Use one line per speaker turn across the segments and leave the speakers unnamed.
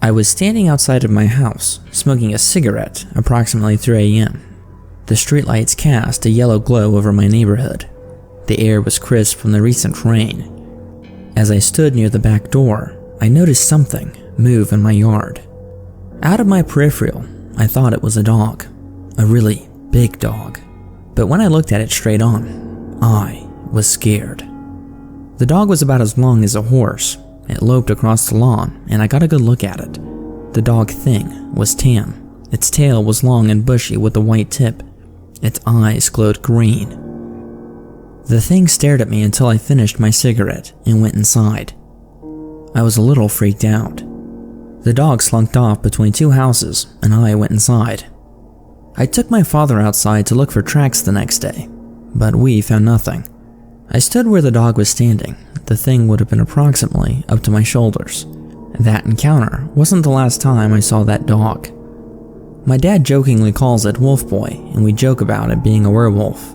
I was standing outside of my house, smoking a cigarette, approximately 3 a.m. The streetlights cast a yellow glow over my neighborhood. The air was crisp from the recent rain. As I stood near the back door, I noticed something move in my yard. Out of my peripheral, I thought it was a dog, a really big dog. But when I looked at it straight on, I was scared. The dog was about as long as a horse. It loped across the lawn, and I got a good look at it. The dog thing was tan. Its tail was long and bushy with a white tip. Its eyes glowed green. The thing stared at me until I finished my cigarette and went inside. I was a little freaked out. The dog slunk off between 2 houses, and I went inside. I took my father outside to look for tracks the next day, but we found nothing. I stood where the dog was standing. The thing would have been approximately up to my shoulders. That encounter wasn't the last time I saw that dog. My dad jokingly calls it Wolf Boy, and we joke about it being a werewolf.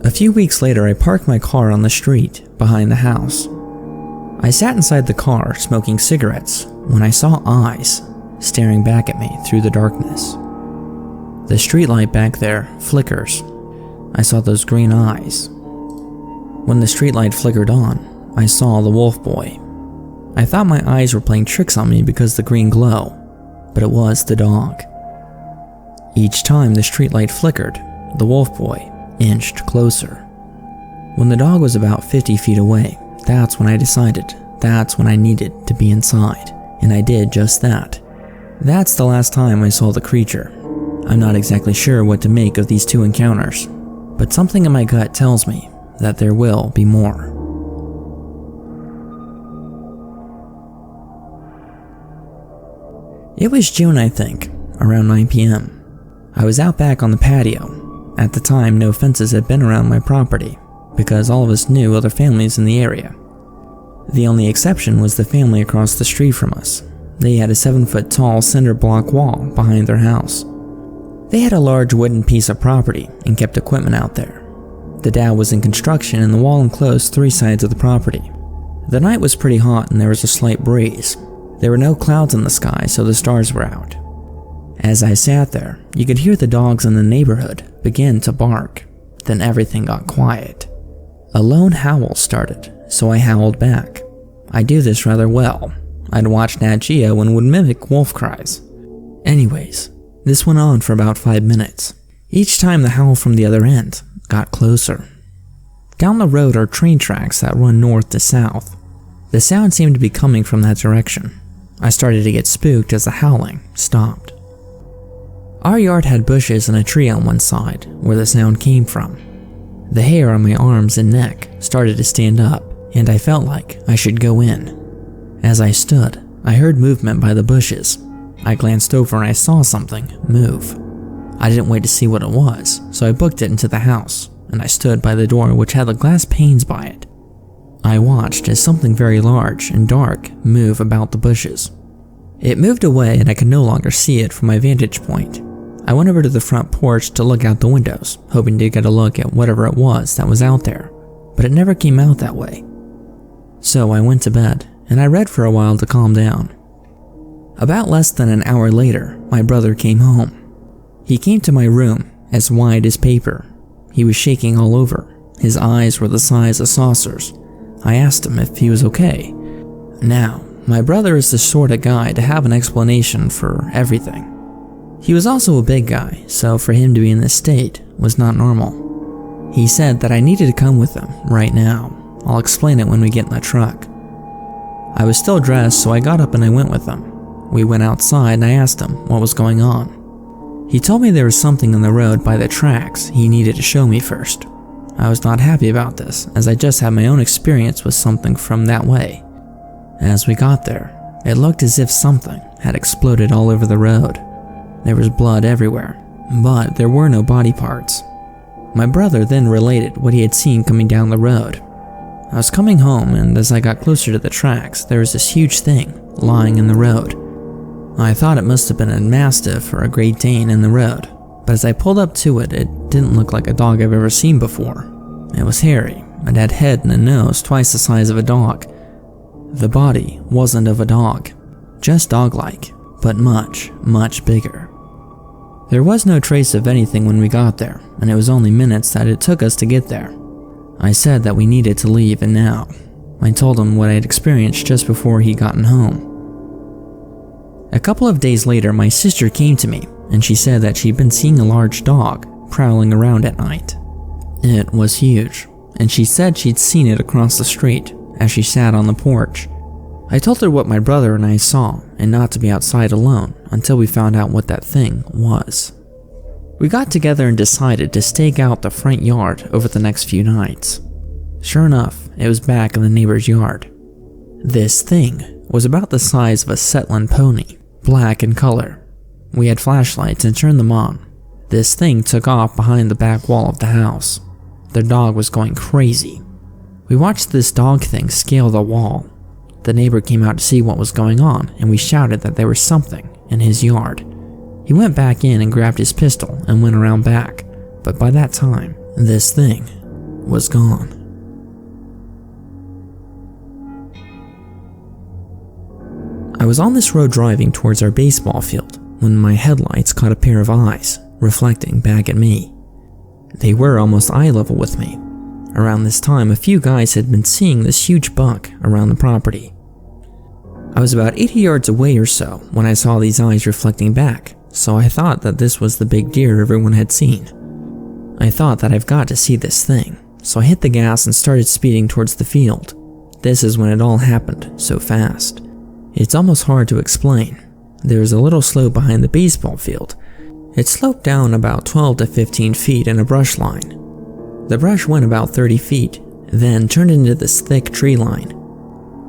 A few weeks later, I parked my car on the street behind the house. I sat inside the car smoking cigarettes when I saw eyes staring back at me through the darkness. The streetlight back there flickers. I saw those green eyes. When the streetlight flickered on, I saw the Wolf Boy. I thought my eyes were playing tricks on me because of the green glow, but it was the dog. Each time the streetlight flickered, the Wolf Boy inched closer. When the dog was about 50 feet away, that's when I decided that's when I needed to be inside, and I did just that. That's the last time I saw the creature. I'm not exactly sure what to make of these 2 encounters, but something in my gut tells me that there will be more. It was June, I think, around 9 p.m. I was out back on the patio. At the time, no fences had been around my property, because all of us knew other families in the area. The only exception was the family across the street from us. They had a 7-foot-tall cinder block wall behind their house. They had a large wooden piece of property and kept equipment out there. The dad was in construction and the wall enclosed 3 sides of the property. The night was pretty hot and there was a slight breeze. There were no clouds in the sky, so the stars were out. As I sat there, you could hear the dogs in the neighborhood begin to bark. Then everything got quiet. A lone howl started, so I howled back. I do this rather well. I'd watch Nat Geo and would mimic wolf cries. Anyways, this went on for about 5 minutes. Each time the howl from the other end got closer. Down the road are train tracks that run north to south. The sound seemed to be coming from that direction. I started to get spooked as the howling stopped. Our yard had bushes and a tree on one side where the sound came from. The hair on my arms and neck started to stand up, and I felt like I should go in. As I stood, I heard movement by the bushes. I glanced over and I saw something move. I didn't wait to see what it was, so I booked it into the house, and I stood by the door which had the glass panes by it. I watched as something very large and dark move about the bushes. It moved away and I could no longer see it from my vantage point. I went over to the front porch to look out the windows, hoping to get a look at whatever it was that was out there, but it never came out that way. So I went to bed, and I read for a while to calm down. About less than an hour later, my brother came home. He came to my room, as wide as paper. He was shaking all over. His eyes were the size of saucers. I asked him if he was okay. Now, my brother is the sort of guy to have an explanation for everything. He was also a big guy, so for him to be in this state was not normal. He said that I needed to come with him right now. I'll explain it when we get in the truck. I was still dressed, so I got up and I went with him. We went outside and I asked him what was going on. He told me there was something on the road by the tracks he needed to show me first. I was not happy about this, as I just had my own experience with something from that way. As we got there, it looked as if something had exploded all over the road. There was blood everywhere, but there were no body parts. My brother then related what he had seen coming down the road. I was coming home, and as I got closer to the tracks, there was this huge thing lying in the road. I thought it must have been a Mastiff or a Great Dane in the road, but as I pulled up to it, it didn't look like a dog I've ever seen before. It was hairy, and had head and a nose twice the size of a dog. The body wasn't of a dog. just dog-like, but much, much bigger. There was no trace of anything when we got there, and it was only minutes that it took us to get there. I said that we needed to leave, and now. I told him what I had experienced just before he'd gotten home. A couple of days later, my sister came to me, and she said that she'd been seeing a large dog prowling around at night. It was huge, and she said she'd seen it across the street as she sat on the porch. I told her what my brother and I saw, and not to be outside alone until we found out what that thing was. We got together and decided to stake out the front yard over the next few nights. Sure enough, it was back in the neighbor's yard. This thing was about the size of a Shetland pony, black in color. We had flashlights and turned them on. This thing took off behind the back wall of the house. The dog was going crazy. We watched this dog thing scale the wall. The neighbor came out to see what was going on, and we shouted that there was something in his yard. He went back in and grabbed his pistol and went around back, but by that time, this thing was gone. I was on this road driving towards our baseball field when my headlights caught a pair of eyes reflecting back at me. They were almost eye level with me. Around this time, a few guys had been seeing this huge buck around the property. I was about 80 yards away or so when I saw these eyes reflecting back, so I thought that this was the big deer everyone had seen. I thought that I've got to see this thing, so I hit the gas and started speeding towards the field. This is when it all happened so fast. It's almost hard to explain. There was a little slope behind the baseball field. It sloped down about 12 to 15 feet in a brush line. The brush went about 30 feet, then turned into this thick tree line.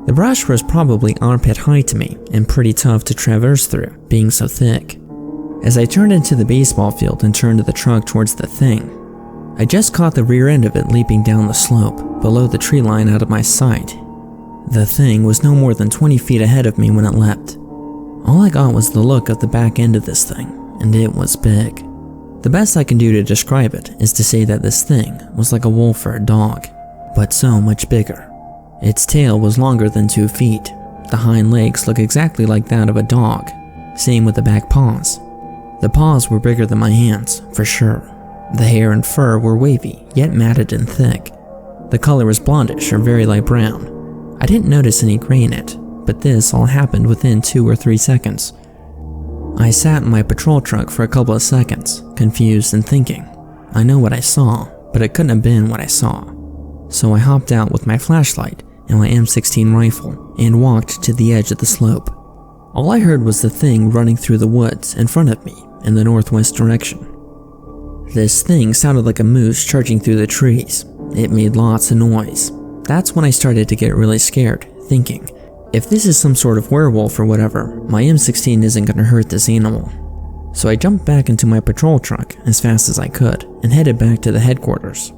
The brush was probably armpit high to me and pretty tough to traverse through, being so thick. As I turned into the baseball field and turned the truck towards the thing, I just caught the rear end of it leaping down the slope, below the tree line out of my sight. The thing was no more than 20 feet ahead of me when it leapt. All I got was the look of the back end of this thing, and it was big. The best I can do to describe it is to say that this thing was like a wolf or a dog, but so much bigger. Its tail was longer than 2 feet. The hind legs looked exactly like that of a dog. Same with the back paws. The paws were bigger than my hands, for sure. The hair and fur were wavy, yet matted and thick. The color was blondish or very light brown. I didn't notice any gray in it, but this all happened within 2 or 3 seconds. I sat in my patrol truck for a couple of seconds, confused and thinking. I know what I saw, but it couldn't have been what I saw. So I hopped out with my flashlight and my M16 rifle and walked to the edge of the slope. All I heard was the thing running through the woods in front of me in the northwest direction. This thing sounded like a moose charging through the trees. It made lots of noise. That's when I started to get really scared, thinking, if this is some sort of werewolf or whatever, my M16 isn't going to hurt this animal. So I jumped back into my patrol truck as fast as I could and headed back to the headquarters.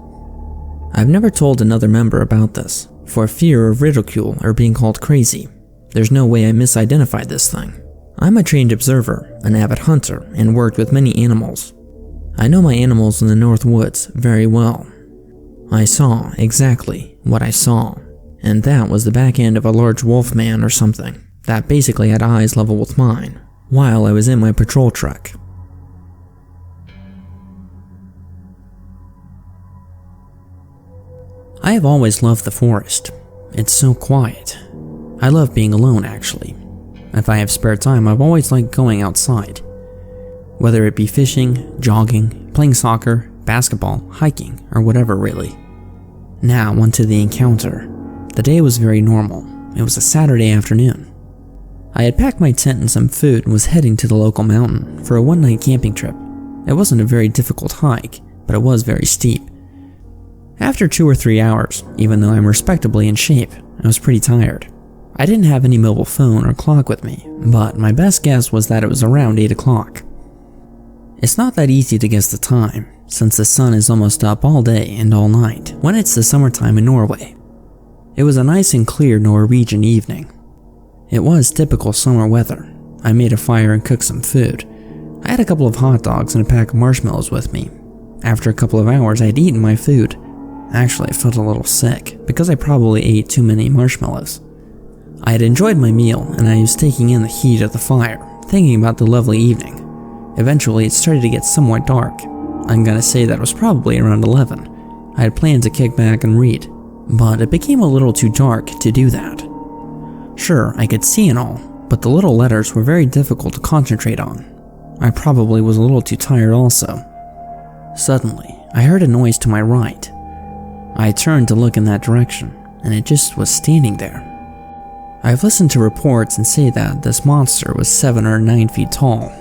I've never told another member about this, for fear of ridicule or being called crazy. There's no way I misidentified this thing. I'm a trained observer, an avid hunter, and worked with many animals. I know my animals in the North Woods very well. I saw exactly what I saw, and that was the back end of a large wolf man or something that basically had eyes level with mine while I was in my patrol truck. I have always loved the forest. It's so quiet. I love being alone, actually. If I have spare time, I've always liked going outside. Whether it be fishing, jogging, playing soccer, basketball, hiking, or whatever really. Now, onto the encounter. The day was very normal. It was a Saturday afternoon. I had packed my tent and some food and was heading to the local mountain for a one-night camping trip. It wasn't a very difficult hike, but it was very steep. After 2 or 3 hours, even though I'm respectably in shape, I was pretty tired. I didn't have any mobile phone or clock with me, but my best guess was that it was around 8 o'clock. It's not that easy to guess the time, since the sun is almost up all day and all night when it's the summertime in Norway. It was a nice and clear Norwegian evening. It was typical summer weather. I made a fire and cooked some food. I had a couple of hot dogs and a pack of marshmallows with me. After a couple of hours, I had eaten my food. Actually, I felt a little sick because I probably ate too many marshmallows. I had enjoyed my meal and I was taking in the heat of the fire, thinking about the lovely evening. Eventually, it started to get somewhat dark. I'm gonna say that it was probably around 11. I had planned to kick back and read, but it became a little too dark to do that. Sure, I could see and all, but the little letters were very difficult to concentrate on. I probably was a little too tired also. Suddenly, I heard a noise to my right. I turned to look in that direction, and it just was standing there. I've listened to reports and say that this monster was 7 or 9 feet tall.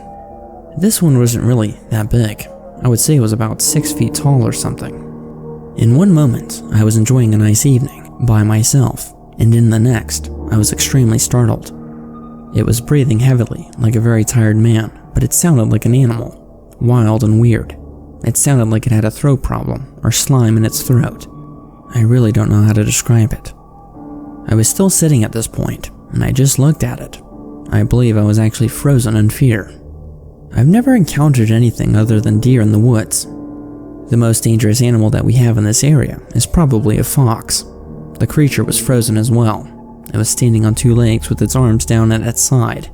This one wasn't really that big. I would say it was about 6 feet tall or something. In one moment, I was enjoying a nice evening by myself, and in the next, I was extremely startled. It was breathing heavily, like a very tired man, but it sounded like an animal, wild and weird. It sounded like it had a throat problem, or slime in its throat. I really don't know how to describe it. I was still sitting at this point, and I just looked at it. I believe I was actually frozen in fear. I've never encountered anything other than deer in the woods. The most dangerous animal that we have in this area is probably a fox. The creature was frozen as well. It was standing on 2 legs with its arms down at its side.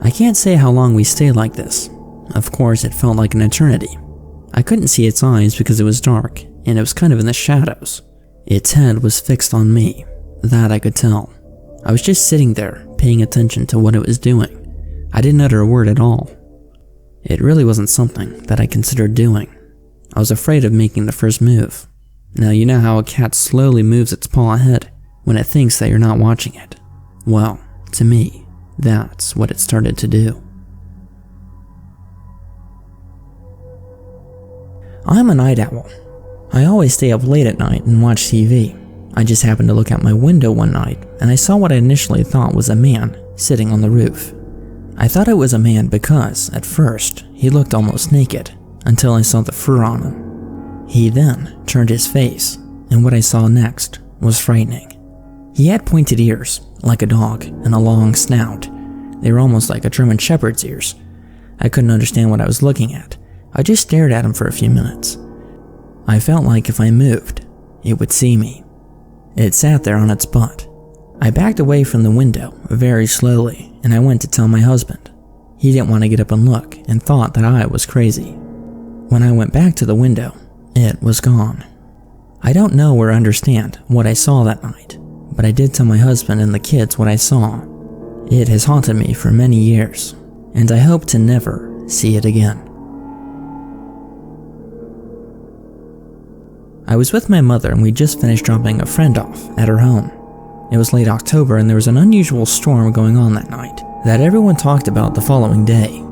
I can't say how long we stayed like this. Of course, it felt like an eternity. I couldn't see its eyes because it was dark, and it was kind of in the shadows. Its head was fixed on me. That I could tell. I was just sitting there, paying attention to what it was doing. I didn't utter a word at all. It really wasn't something that I considered doing. I was afraid of making the first move. Now you know how a cat slowly moves its paw ahead when it thinks that you're not watching it. Well, to me, that's what it started to do. I'm a night owl. I always stay up late at night and watch TV. I just happened to look out my window one night and I saw what I initially thought was a man sitting on the roof. I thought it was a man because, at first, he looked almost naked until I saw the fur on him. He then turned his face, and what I saw next was frightening. He had pointed ears, like a dog, and a long snout. They were almost like a German Shepherd's ears. I couldn't understand what I was looking at. I just stared at him for a few minutes. I felt like if I moved, it would see me. It sat there on its butt. I backed away from the window very slowly, and I went to tell my husband. He didn't want to get up and look and thought that I was crazy. When I went back to the window, it was gone. I don't know or understand what I saw that night, but I did tell my husband and the kids what I saw. It has haunted me for many years, and I hope to never see it again. I was with my mother and we just finished dropping a friend off at her home. It was late October and there was an unusual storm going on that night that everyone talked about the following day.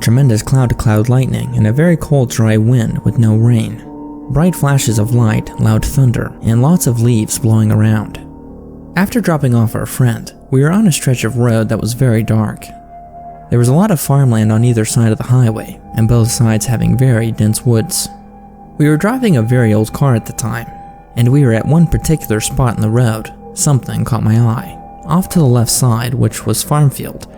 Tremendous cloud-to-cloud lightning and a very cold, dry wind with no rain. Bright flashes of light, loud thunder, and lots of leaves blowing around. After dropping off our friend, we were on a stretch of road that was very dark. There was a lot of farmland on either side of the highway, and both sides having very dense woods. We were driving a very old car at the time, and we were at one particular spot in the road. Something caught my eye. Off to the left side, which was farm field,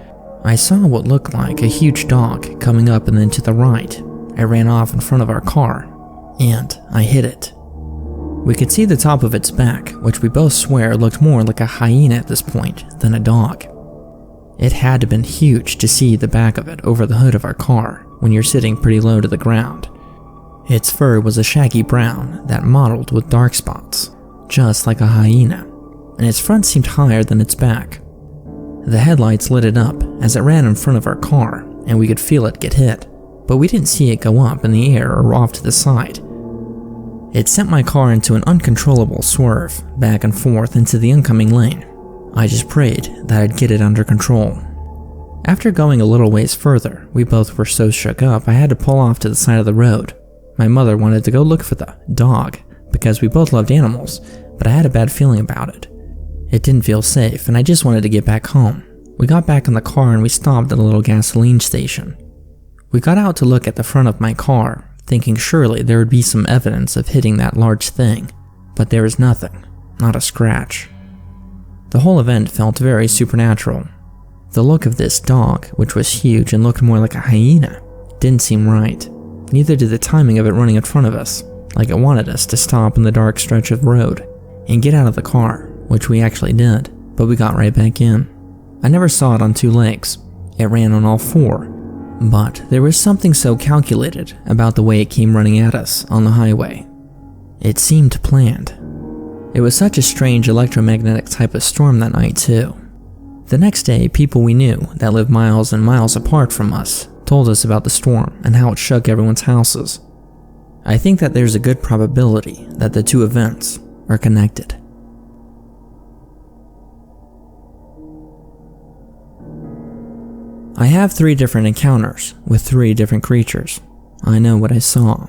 I saw what looked like a huge dog coming up, and then to the right, it ran off in front of our car, and I hit it. We could see the top of its back, which we both swear looked more like a hyena at this point than a dog. It had to have been huge to see the back of it over the hood of our car when you're sitting pretty low to the ground. Its fur was a shaggy brown that mottled with dark spots, just like a hyena, and its front seemed higher than its back. The headlights lit it up as it ran in front of our car, and we could feel it get hit, but we didn't see it go up in the air or off to the side. It sent my car into an uncontrollable swerve, back and forth into the oncoming lane. I just prayed that I'd get it under control. After going a little ways further, we both were so shook up I had to pull off to the side of the road. My mother wanted to go look for the dog because we both loved animals, but I had a bad feeling about it. It didn't feel safe and I just wanted to get back home. We got back in the car and we stopped at a little gasoline station. We got out to look at the front of my car, thinking surely there would be some evidence of hitting that large thing, but there was nothing, not a scratch. The whole event felt very supernatural. The look of this dog, which was huge and looked more like a hyena, didn't seem right. Neither did the timing of it running in front of us, like it wanted us to stop in the dark stretch of road and get out of the car, which we actually did. but we got right back in. I never saw it on two legs. It ran on all four, but there was something so calculated about the way it came running at us on the highway. It seemed planned. It was such a strange electromagnetic type of storm that night too. The next day, people we knew that lived miles and miles apart from us told us about the storm and how it shook everyone's houses. I think that there's a good probability that the two events are connected. I have 3 different encounters with 3 different creatures. I know what I saw.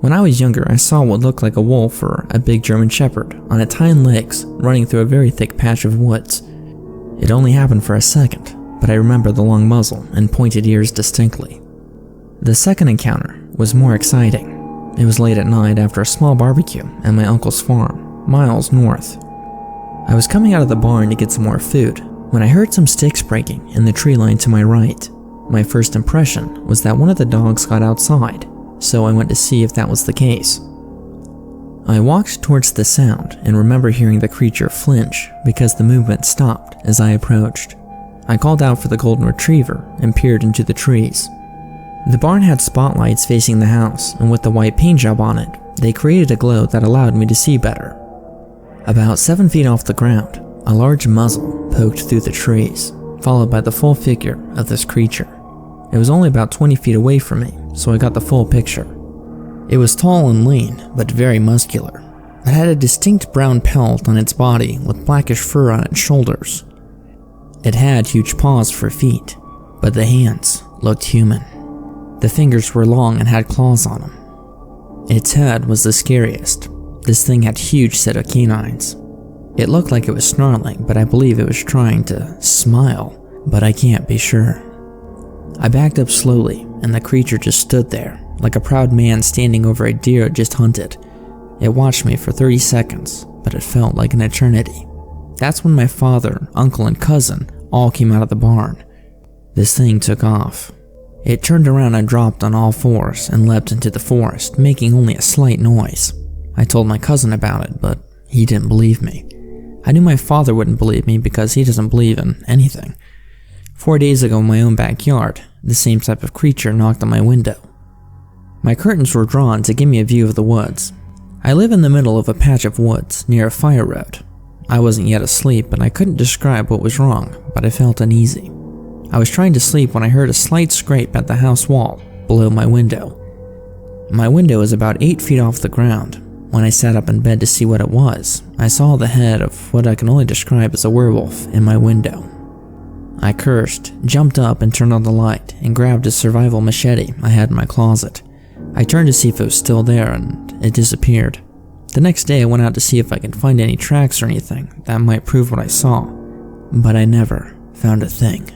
When I was younger, I saw what looked like a wolf or a big German shepherd on its hind legs running through a very thick patch of woods. It only happened for a second, but I remember the long muzzle and pointed ears distinctly. The second encounter was more exciting. It was late at night after a small barbecue at my uncle's farm, miles north. I was coming out of the barn to get some more food when I heard some sticks breaking in the tree line to my right. My first impression was that one of the dogs got outside, so I went to see if that was the case. I walked towards the sound and remember hearing the creature flinch because the movement stopped as I approached. I called out for the golden retriever and peered into the trees. The barn had spotlights facing the house, and with the white paint job on it, they created a glow that allowed me to see better. About 7 feet off the ground, a large muzzle poked through the trees, followed by the full figure of this creature. It was only about 20 feet away from me, so I got the full picture. It was tall and lean, but very muscular. It had a distinct brown pelt on its body with blackish fur on its shoulders. It had huge paws for feet, but the hands looked human. The fingers were long and had claws on them. Its head was the scariest. This thing had huge set of canines. It looked like it was snarling, but I believe it was trying to smile, but I can't be sure. I backed up slowly, and the creature just stood there, like a proud man standing over a deer it just hunted. It watched me for 30 seconds, but it felt like an eternity. That's when my father, uncle, and cousin all came out of the barn. This thing took off. It turned around and dropped on all fours and leapt into the forest, making only a slight noise. I told my cousin about it, but he didn't believe me. I knew my father wouldn't believe me because he doesn't believe in anything. 4 days ago in my own backyard, the same type of creature knocked on my window. My curtains were drawn to give me a view of the woods. I live in the middle of a patch of woods near a fire road. I wasn't yet asleep and I couldn't describe what was wrong, but I felt uneasy. I was trying to sleep when I heard a slight scrape at the house wall below my window. My window is about 8 feet off the ground. When I sat up in bed to see what it was, I saw the head of what I can only describe as a werewolf in my window. I cursed, jumped up and turned on the light, and grabbed a survival machete I had in my closet. I turned to see if it was still there, and it disappeared. The next day I went out to see if I could find any tracks or anything that might prove what I saw, but I never found a thing.